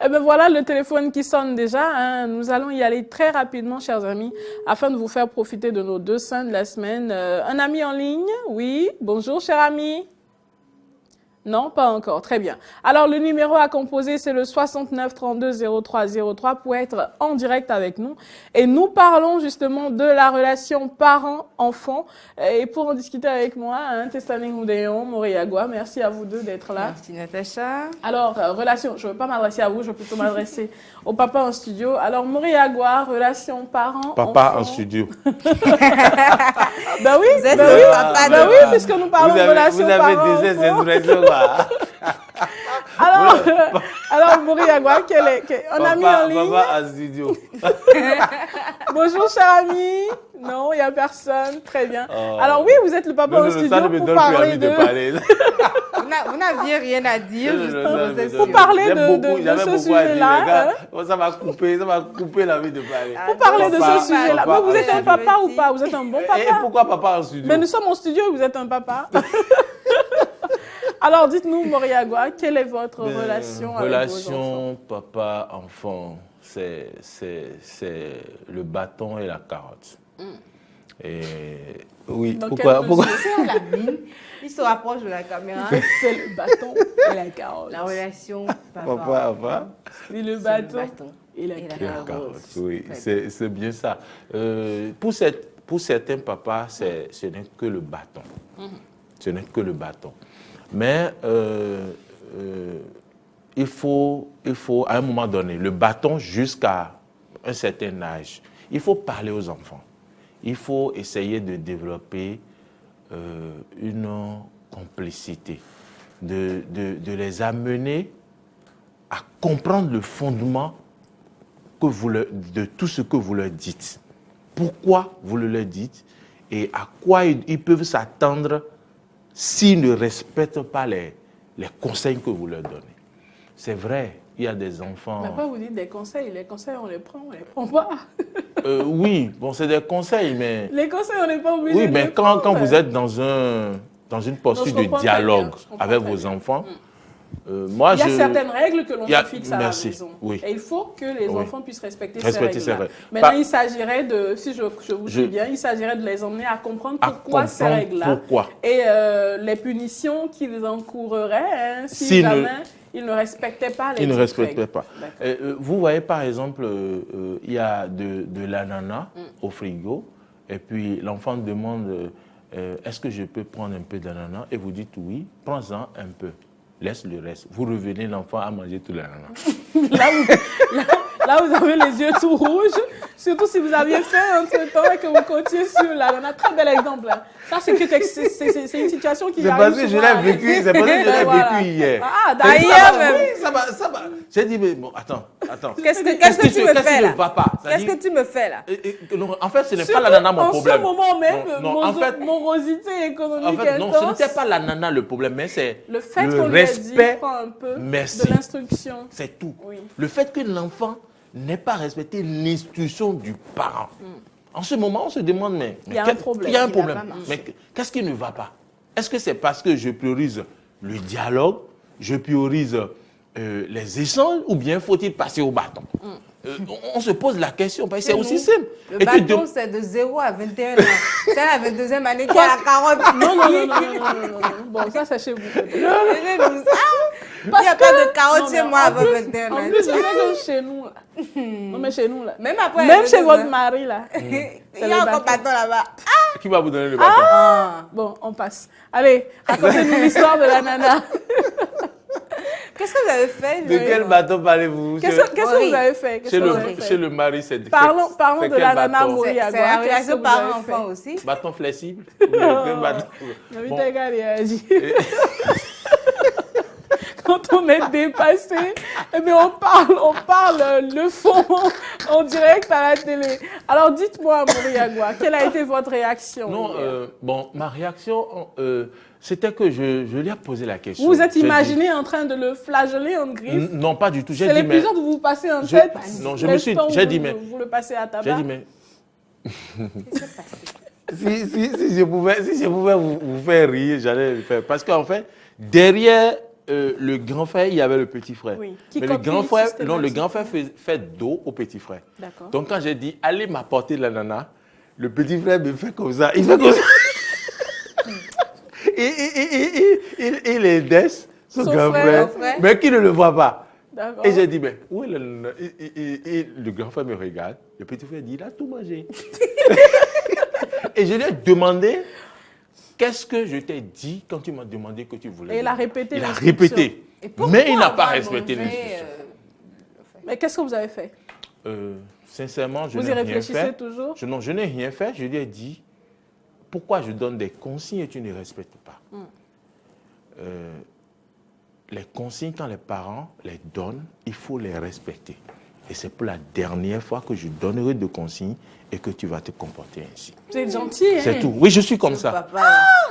Eh bien voilà le téléphone qui sonne déjà. Hein. Nous allons y aller très rapidement, chers amis, afin de vous faire profiter de nos 2 saints de la semaine. Un ami en ligne? Oui. Bonjour, cher ami. Non, pas encore. Très bien. Alors, le numéro à composer, c'est le 69 32 03 03 pour être en direct avec nous. Et nous parlons justement de la relation parent-enfant. Et pour en discuter avec moi, hein, Testani Moudeyon, Moriagua, merci à vous deux d'être là. Merci, Natacha. Alors, relation, je ne veux pas m'adresser à vous, je vais plutôt m'adresser au papa en studio. Alors, Moriagua, relation parent-enfant. Papa en studio. Ben oui, Vous êtes ben le oui, papa ben de- oui, puisque nous parlons de relation parent-enfant. Alors, Moriagua, on a mis en ligne. Papa en studio. Bonjour, cher ami. Non, il n'y a personne. Très bien. Oh. Alors, oui, vous êtes le papa Non, au ça studio ne me pour donne plus parler envie de... de parler. Vous n'aviez rien à dire, justement. c'est Pour sûr. parler J'aime de beaucoup, j'avais ce beaucoup à dire, sujet-là. les gars. Hein. Oh, ça m'a coupé l'envie de parler. Pour parler de Papa, ce sujet-là. papa, Vous êtes un papa. papa ou pas? Vous êtes un bon Et papa? pourquoi papa en studio? Mais nous sommes en studio et vous êtes un papa. Alors, dites-nous, Moriagua, quelle est votre relation avec vos enfants? Relation papa-enfant, c'est le bâton et la carotte. Et oui, Dans pourquoi, quelle pourquoi? mesure? C'est à la mine. Il se rapproche de la caméra. C'est le bâton et la carotte. La relation Papa. C'est le c'est bâton, le bâton. et la et la Et la carotte. carotte, oui, Très c'est bien ça. Pour certains papas, ce n'est que le bâton. Ce n'est que le bâton. Mais il faut, à un moment donné, le bâton jusqu'à un certain âge, il faut parler aux enfants. Il faut essayer de développer une complicité, de les amener à comprendre le fondement de tout ce que vous leur dites. Pourquoi vous le leur dites et à quoi ils peuvent s'attendre s'ils ne respectent pas les conseils que vous leur donnez. C'est vrai, il y a des enfants... Mais pas vous dites des conseils. Les conseils, on les prend pas. Oui, bon, c'est des conseils, mais... Les conseils, on n'est pas obligé Oui, de mais les quand prendre. vous êtes dans une posture Non, je de comprends très bien, dialogue je comprends avec très vos bien. enfants, moi, Il y a certaines règles que l'on Il y a- se fixe à merci, la maison. oui. Et il faut que les Oui. enfants puissent respecter Respecter ces ces règles-là. règles. Maintenant, Pas- il s'agirait de, si je vous suis bien, il s'agirait de les emmener à comprendre À pourquoi ces comprendre règles-là. pourquoi. Et les punitions qu'ils encourraient hein, si S'ils ne- jamais ils ne respectaient pas les Ils ne dites respectaient règles. pas. D'accord. Vous voyez, par exemple, il y a de l'ananas au frigo, et puis l'enfant demande est-ce que je peux prendre un peu d'ananas? Et vous dites oui, prends-en un peu. Laisse le reste. Vous revenez, l'enfant a mangé tout l'ananas. Là, vous avez les yeux tout rouges, surtout si vous aviez fait entre-temps et que vous comptiez sur l'ananas. Très bel exemple. Hein. Ça, c'est une situation qui C'est arrive parce que je souvent l'ai à la vécu, vie. c'est parce que je l'ai Voilà. vécu hier. Ah, Ça d'ailleurs va, même. oui, ça va. J'ai dit, mais bon, attends. Qu'est-ce que tu me fais Qu'est-ce qui là? ne va pas? Qu'est-ce C'est-dire- que tu me fais là? Non, en fait, ce n'est pas Surtout l'ananas mon problème. En ce moment même, Non, en fait, morosité économique en fait, non, ce intense. n'était pas l'ananas le problème, mais c'est Le fait le qu'on lui a dit, respect. prends un peu Merci. de l'instruction. C'est tout. Oui. Le fait que l'enfant n'ait pas respecté l'instruction du parent. En ce moment, on se demande, mais Il y a un problème. Il y a un Il problème. a pas marché. Mais qu'est-ce qui ne va pas? Est-ce que c'est parce que je priorise le dialogue, je priorise les échanges, ou bien faut-il passer au bâton? On se pose la question, parce que c'est aussi simple. Le Et tu bâton, dem- c'est de 0 à 21 ans. C'est la 22e année qui a la carotte. Non. Bon, ça, c'est chez vous. Il n'y a pas de carotte chez moi avant 21 En ans. plus, je sais que chez nous, là. Non, mais chez nous, là. Même après. Même chez 22 votre ans, mari, là. Il y le a encore bâton. bâton là-bas. Qui va vous donner le bâton? Ah. Bon, on passe. Allez, racontez-nous l'histoire de la nana. Qu'est-ce que vous avez fait? De quel bâton parlez-vous? Qu'est-ce que vous avez fait? Qu'est-ce Chez que vous avez fait? le mari, c'est Parlons c'est de quel la nana bâton? Mori. C'est la relation parent-enfant aussi. Bâton flexible? Ou bien quel bâton? Bon. Quand on est dépassé, eh bien on parle le fond en direct à la télé. Alors dites-moi, Moriagua, quelle a été votre réaction? Non, bon, ma réaction, c'était que je lui ai posé la question. Vous vous êtes J'ai dit- imaginé en train de le flageller en griffe? Non, pas du tout. J'ai C'est dit, mais... l'épisode où vous passez en Je- tête. non, je me suis- l'instant où j'ai dit, mais- vous le passez à tabac. J'ai dit, mais... si je pouvais vous faire rire, j'allais le faire. Parce qu'en fait, derrière le grand frère, il y avait le petit frère. Oui. Mais le grand frère, non, le systématiquement. grand frère fait dos au petit frère. D'accord. Donc quand j'ai dit, allez m'apporter la nana, le petit frère me fait comme ça. Il fait comme ça. Il aidait son grand frère, mais qui ne le voit pas. D'accord. Et j'ai dit, mais où est la nana? Et le grand frère me regarde. Le petit frère dit, il a tout mangé. Et je lui ai demandé, qu'est-ce que je t'ai dit quand tu m'as demandé que tu voulais? Et il a répété. Il a l'instruction. répété. Et pourquoi Mais il n'a pas avoir respecté mangé, l'instruction. Mais qu'est-ce que vous avez fait? Sincèrement, je Vous n'ai y rien réfléchissez fait. toujours? Non, je n'ai rien fait. Je lui ai dit, pourquoi je donne des consignes et tu ne respectes pas? Les consignes, quand les parents les donnent, il faut les respecter. Et c'est pour la dernière fois que je donnerai de consignes et que tu vas te comporter ainsi. Vous êtes gentil, hein? C'est tout. Oui, je suis comme ça. Papa,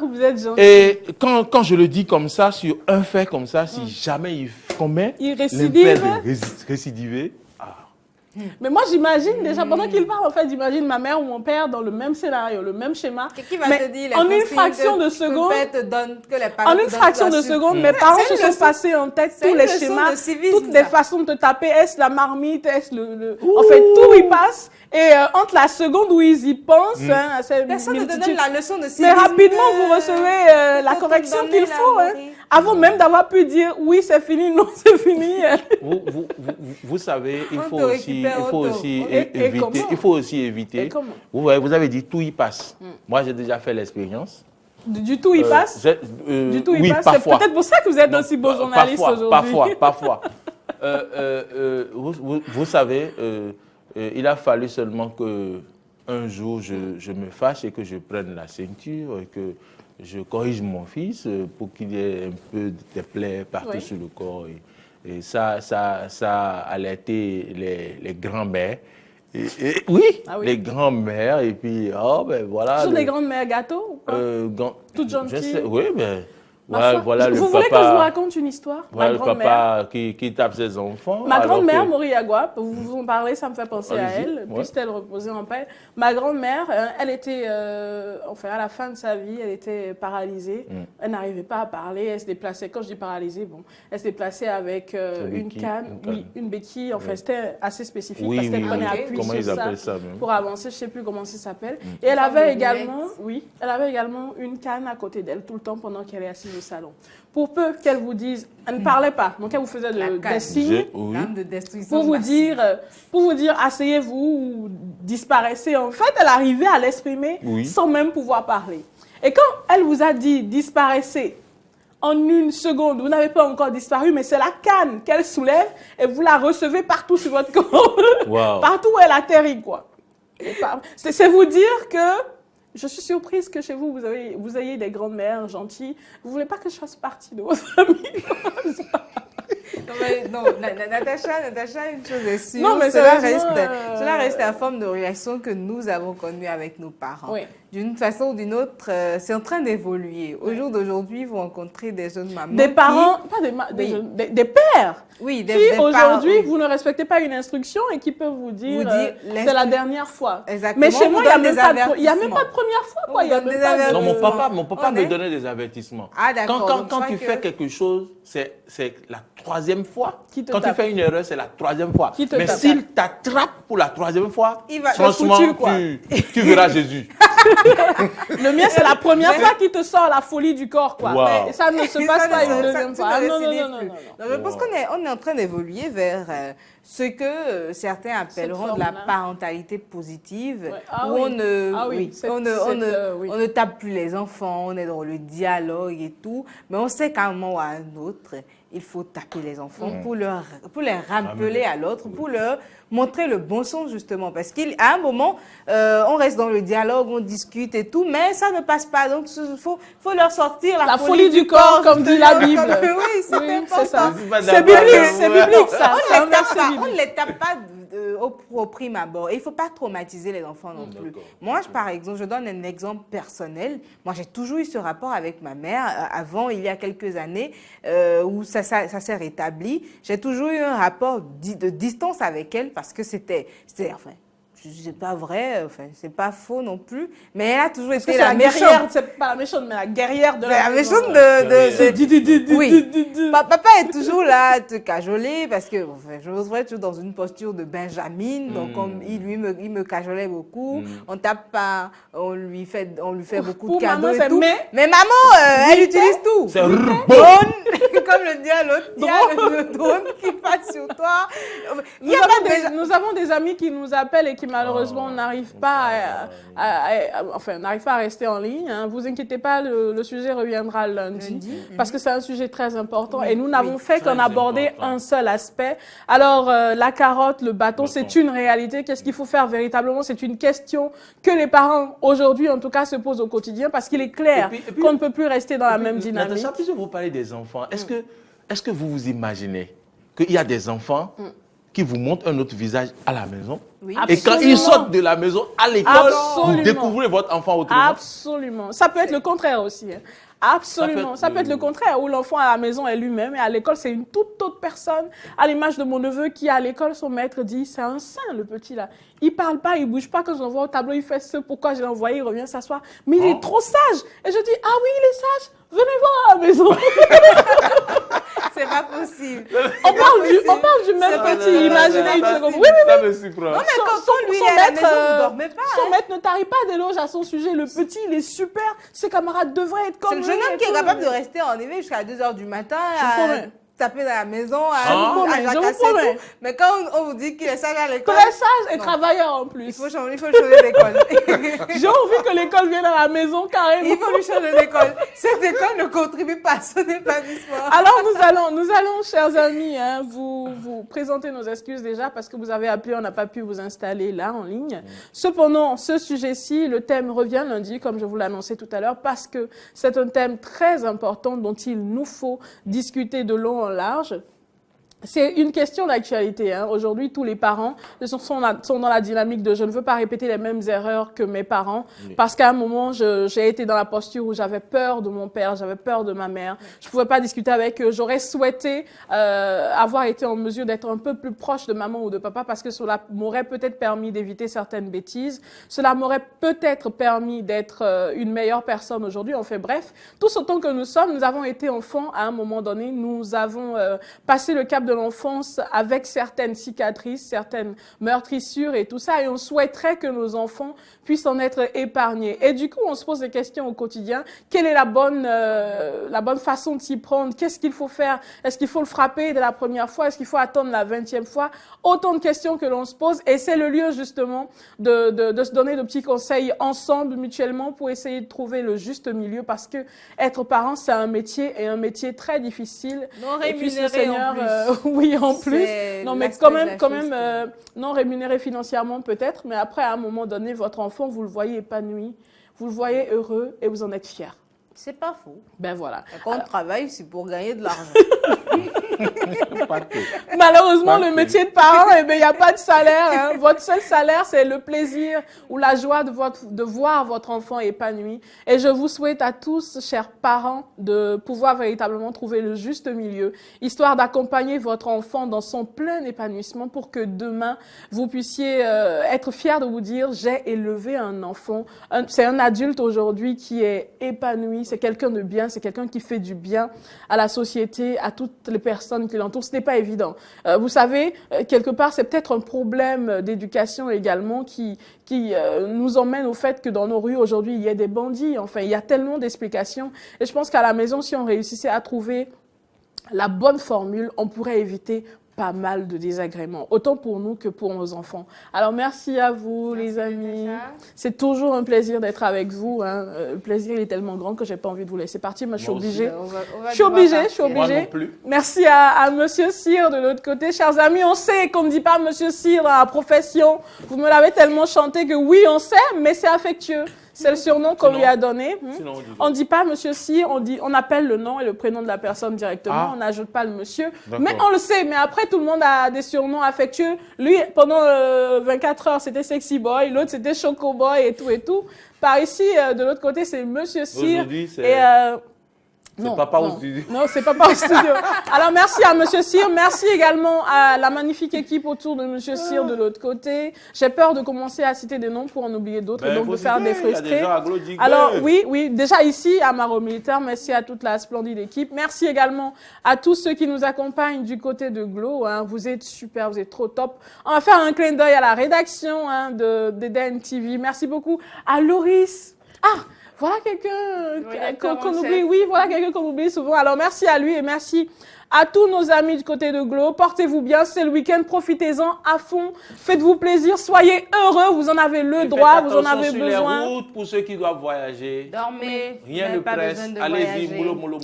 Vous êtes gentil. Et quand je le dis comme ça, sur un fait comme ça, si jamais il commet Il récidive. l'impair de récidiver, Mais moi, j'imagine déjà, pendant qu'il parle, en fait, j'imagine ma mère ou mon père dans le même scénario, le même schéma. qui va Mais te dire les en une consignes fraction que de seconde, père te donne, que les parents en te une donnent, fraction tu de dois seconde, suivre. mes parents C'est se une sont leçon- passés en tête c'est tous une les leçon schémas, de civisme, toutes les ça. façons de te taper. Est-ce la marmite, est-ce en fait, tout y passe. Et entre la seconde où ils y pensent, hein, à ces Personne ne te donne multitudes. la leçon de civisme. Mais rapidement, que- vous recevez la faut correction te donner qu'il la faut. Hein, nourriture. avant même d'avoir pu dire oui, c'est fini, non, c'est fini. vous savez, il On faut te aussi, récupère auto. Et comment? il faut aussi éviter. Et comment? Vous voyez, vous avez dit tout y passe. Moi, j'ai déjà fait l'expérience. Du tout, il passe. Du tout, il oui, passe. C'est parfois. peut-être pour ça que vous êtes Non, aussi beau journaliste aujourd'hui. Parfois. Vous savez, il a fallu seulement que un jour je me fâche et que je prenne la ceinture et que je corrige mon fils pour qu'il y ait un peu de plaies partout Oui. sur le corps. Et ça a alerté les grands-mères. Oui, Ah oui. les grands-mères. Et puis, oh, ben voilà. Toujours des grandes mères gâteaux ou pas? Toutes gentilles. Oui, mais Ma foi, voilà le vous papa. voulez que je vous raconte une histoire? Voilà Ma le grand-mère. papa qui tape ses enfants. Ma alors grand-mère, que- Maurice Agua, vous en parlez, ça me fait penser à Allez-y, elle, ouais. puisse-t-elle reposer en paix. Ma grand-mère, elle était, enfin, à la fin de sa vie, elle était paralysée. Elle n'arrivait pas à parler, elle se déplaçait. Quand je dis paralysée, bon, elle se déplaçait avec une béquille, canne, une oui, canne. une béquille. Enfin, Oui. c'était assez spécifique Oui, parce qu'elle oui, prenait oui. appui Comment sur ils ça appellent ça même? pour avancer. Je ne sais plus comment ça s'appelle. Et Une elle forme avait de également, boulette. oui, elle avait également une canne à côté d'elle tout le temps pendant qu'elle est assise au salon. Pour peu qu'elle vous dise, elle ne parlait pas, donc elle vous faisait La canne. des signes. Oui. Dame de destruction Pour vous massive. dire, asseyez-vous ou disparaissez. En fait, elle arrivait à l'exprimer Oui. sans même pouvoir parler. Et quand elle vous a dit disparaissez, en une seconde, vous n'avez pas encore disparu, mais c'est la canne qu'elle soulève et vous la recevez partout sur votre corps. Wow. Partout où elle atterrit, quoi. C'est vous dire que je suis surprise que chez vous, vous ayez des grandes-mères gentilles. Vous voulez pas que je fasse partie de votre famille? Non, mais non, Natacha, une chose est sûre, Non, mais cela sérieusement, reste la forme de relation que nous avons connue avec nos parents. Oui. D'une façon ou d'une autre, c'est en train d'évoluer. Au jour d'aujourd'hui, vous rencontrez des jeunes mamans Des qui- parents, pas des, Oui. des pères. oui, Qui des parents, aujourd'hui, oui. vous ne respectez pas une instruction et qui peuvent vous dire, c'est la dernière fois. Exactement. Mais chez On moi, vous il donne n'y des a même avertissements. pas de première fois. On Quoi. vous Il y a donne même des pas de- Non, avertissements. mon papa On me est- donnait des avertissements. Ah, d'accord. Quand Donc, je tu crois fais que- quelque chose, c'est la troisième fois. Qui te Quand tape. tu fais une erreur, c'est la troisième fois. Qui te Mais tape. s'il t'attrape pour la troisième fois, Il va- franchement, t'es foutu, quoi. tu verras Jésus. Le mien, c'est la première fois qu'il te sort la folie du corps. Quoi. Wow. Mais ça ne se passe pas une deuxième fois. Ah, non, non, non, non, non. Non, je pense qu'on est en train d'évoluer vers ce que certains appelleront de la forme-là. parentalité positive, Ouais. Ah où oui. on ne, Ah oui, oui, cette- on ne, oui. on ne tape plus les enfants, on est dans le dialogue et tout, mais on sait qu'à un moment ou à un autre, il faut taper les enfants pour les rappeler à l'autre, pour leur montrer le bon sens justement, parce qu'à un moment, on reste dans le dialogue, on discute et tout, mais ça ne passe pas, donc il faut leur sortir la folie du corps, comme dit la Bible. Oui, c'est Oui, important. c'est ça. pas C'est d'accord. biblique, ça. C'est un On verset ne biblique. les tape pas au prime abord. Et il ne faut pas traumatiser les enfants non plus. D'accord. Moi, par exemple, je donne un exemple personnel. Moi, j'ai toujours eu ce rapport avec ma mère. Avant, il y a quelques années, où ça s'est rétabli. J'ai toujours eu un rapport de distance avec elle parce que c'était enfin, C'est pas vrai, enfin, c'est pas faux non plus, mais elle a toujours été la la guerrière, méchante. c'est pas la méchante, mais la guerrière de La maison. méchante Oui. Papa est toujours là à te cajoler parce que enfin, je me trouvais toujours dans une posture de Benjamin, donc comme il me cajolait beaucoup, on tape pas, on lui fait beaucoup de Pour cadeaux maman, et c'est tout. mais Maman, elle utilise tout. C'est Drone, comme le dit l'autre, il y a le drone qui passe sur toi. Nous avons des amis qui nous appellent et qui malheureusement n'arrivent pas n'arrivent pas à rester en ligne. Hein. Vous inquiétez pas, le sujet reviendra lundi parce que c'est un sujet très important et nous n'avons fait qu'en aborder un seul aspect. Alors, la carotte, le bâton, c'est une réalité. Qu'est-ce qu'il faut faire véritablement? C'est une question que les parents, aujourd'hui en tout cas, se posent au quotidien parce qu'il est clair qu'on ne peut plus rester dans la même dynamique. Natacha, puisque vous parlez des enfants, est-ce que vous vous imaginez qu'il y a des enfants qui vous montrent un autre visage à la maison? Oui. Et quand ils sortent de la maison, à l'école, vous découvrez votre enfant autrement? Absolument. Ça peut être le contraire aussi. Hein. Absolument. Ça peut être le contraire, où l'enfant à la maison est lui-même et à l'école, c'est une toute autre personne. À l'image de mon neveu qui, à l'école, son maître dit, c'est un saint, le petit là. Il parle pas, il bouge pas. Quand je l'envoie au tableau, il fait ce pourquoi je l'ai envoyé, il revient s'asseoir. Mais il est trop sage. Et je dis, ah oui, il est sage. Venez voir à la maison. C'est pas possible. On parle du même petit. Imaginez une seconde. Oui. Ça me surprend. Non, mais quand lui est à la maison, vous ne dormez pas. Son maître ne tarit pas d'éloges à son sujet. Le petit, il est super. Ses camarades devraient être comme lui. C'est le jeune homme qui est capable de rester en éveil jusqu'à 2 h du matin. Taper dans la maison, à jacasser tout. Mais quand on vous dit qu'il est sage à l'école... Très sage et travailleur en plus. Il faut changer d'école. J'ai envie que l'école vienne à la maison carrément. Il faut lui changer d'école. Cette école ne contribue pas à son épanouissement. Alors nous allons, chers amis, hein, vous présenter nos excuses déjà parce que vous avez appelé, on n'a pas pu vous installer là en ligne. Cependant, ce sujet-ci, le thème revient lundi, comme je vous l'annonçais tout à l'heure, parce que c'est un thème très important dont il nous faut discuter de long en large. C'est une question d'actualité. Hein. Aujourd'hui, tous les parents sont dans la dynamique de « je ne veux pas répéter les mêmes erreurs que mes parents » parce qu'à un moment, j'ai été dans la posture où j'avais peur de mon père, j'avais peur de ma mère. Je ne pouvais pas discuter avec eux. J'aurais souhaité avoir été en mesure d'être un peu plus proche de maman ou de papa parce que cela m'aurait peut-être permis d'éviter certaines bêtises. Cela m'aurait peut-être permis d'être une meilleure personne aujourd'hui. Enfin bref, tous autant que nous sommes, nous avons été enfants à un moment donné. Nous avons passé le cap de l'enfance avec certaines cicatrices, certaines meurtrissures et tout ça, et on souhaiterait que nos enfants puissent en être épargnés. Et du coup, on se pose des questions au quotidien. Quelle est la bonne façon de s'y prendre? Qu'est-ce qu'il faut faire? Est-ce qu'il faut le frapper dès la première fois? Est-ce qu'il faut attendre la 20e fois? Autant de questions que l'on se pose, et c'est le lieu justement de se donner de petits conseils ensemble, mutuellement, pour essayer de trouver le juste milieu, parce que être parent, c'est un métier, et un métier très difficile. Non rémunéré, et puis, le Seigneur, en plus. oui, en plus. Non, mais quand même non rémunéré financièrement peut-être, mais après, à un moment donné, votre enfant, vous le voyez épanoui, vous le voyez heureux et vous en êtes fiers. C'est pas faux. Ben voilà. Quand on travaille, c'est pour gagner de l'argent. Malheureusement, le métier de parent, eh ben, il n'y a pas de salaire. Hein. Votre seul salaire, c'est le plaisir ou la joie de voir votre enfant épanoui. Et je vous souhaite à tous, chers parents, de pouvoir véritablement trouver le juste milieu, histoire d'accompagner votre enfant dans son plein épanouissement pour que demain, vous puissiez être fiers de vous dire « j'ai élevé un enfant ». C'est un adulte aujourd'hui qui est épanoui, c'est quelqu'un de bien, c'est quelqu'un qui fait du bien à la société, à toutes les personnes qui l'entourent. Ce n'est pas évident. Vous savez, quelque part, c'est peut-être un problème d'éducation également qui nous emmène au fait que dans nos rues, aujourd'hui, il y a des bandits. Enfin, il y a tellement d'explications. Et je pense qu'à la maison, si on réussissait à trouver la bonne formule, on pourrait éviter pas mal de désagréments, autant pour nous que pour nos enfants. Alors, merci à vous, les amis. C'est toujours un plaisir d'être avec vous. Hein. Le plaisir, il est tellement grand que j'ai pas envie de vous laisser partir, mais je suis obligée. Je suis obligée. Moi non plus. Merci à Monsieur Cyr de l'autre côté. Chers amis, on sait qu'on ne dit pas Monsieur Cyr dans la profession. Vous me l'avez tellement chanté que oui, on sait, mais c'est affectueux. C'est le surnom qu'on lui a donné. On ne dit pas Monsieur Cyr, on appelle le nom et le prénom de la personne directement. On n'ajoute pas le monsieur. Mais on le sait. Mais après, tout le monde a des surnoms affectueux. Lui, pendant 24 heures, c'était Sexy Boy. L'autre, c'était Choco Boy et tout et tout. Par ici, de l'autre côté, c'est Monsieur Cyr. C'est Papa au studio. Non, c'est Papa au studio. Alors, merci à Monsieur Cyr. Merci également à la magnifique équipe autour de Monsieur Cyr de l'autre côté. J'ai peur de commencer à citer des noms pour en oublier d'autres et donc de faire des frustrés. Alors, oui, déjà ici, à Maro Militaire, merci à toute la splendide équipe. Merci également à tous ceux qui nous accompagnent du côté de Glo. Hein. Vous êtes super, vous êtes trop top. On va faire un clin d'œil à la rédaction d'Eden TV. Merci beaucoup à Loris. Ah! Voilà quelqu'un qu'on oublie. Oui, voilà quelqu'un qu'on oublie souvent. Alors, merci à lui et merci à tous nos amis du côté de Glo. Portez-vous bien, c'est le week-end, profitez-en à fond. Faites-vous plaisir, soyez heureux, vous en avez le droit, vous en avez besoin. Les routes pour ceux qui doivent voyager. Dormez. Rien ne presse. Allez-y, mollo.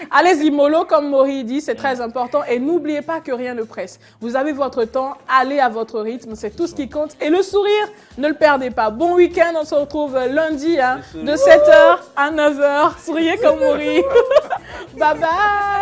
Allez-y, mollo, comme Maury dit, c'est très important. Et n'oubliez pas que rien ne presse. Vous avez votre temps, allez à votre rythme, c'est tout ce qui compte. Et le sourire, ne le perdez pas. Bon week-end, on se retrouve lundi de 7h à 9h. Souriez comme Maury. Bye bye.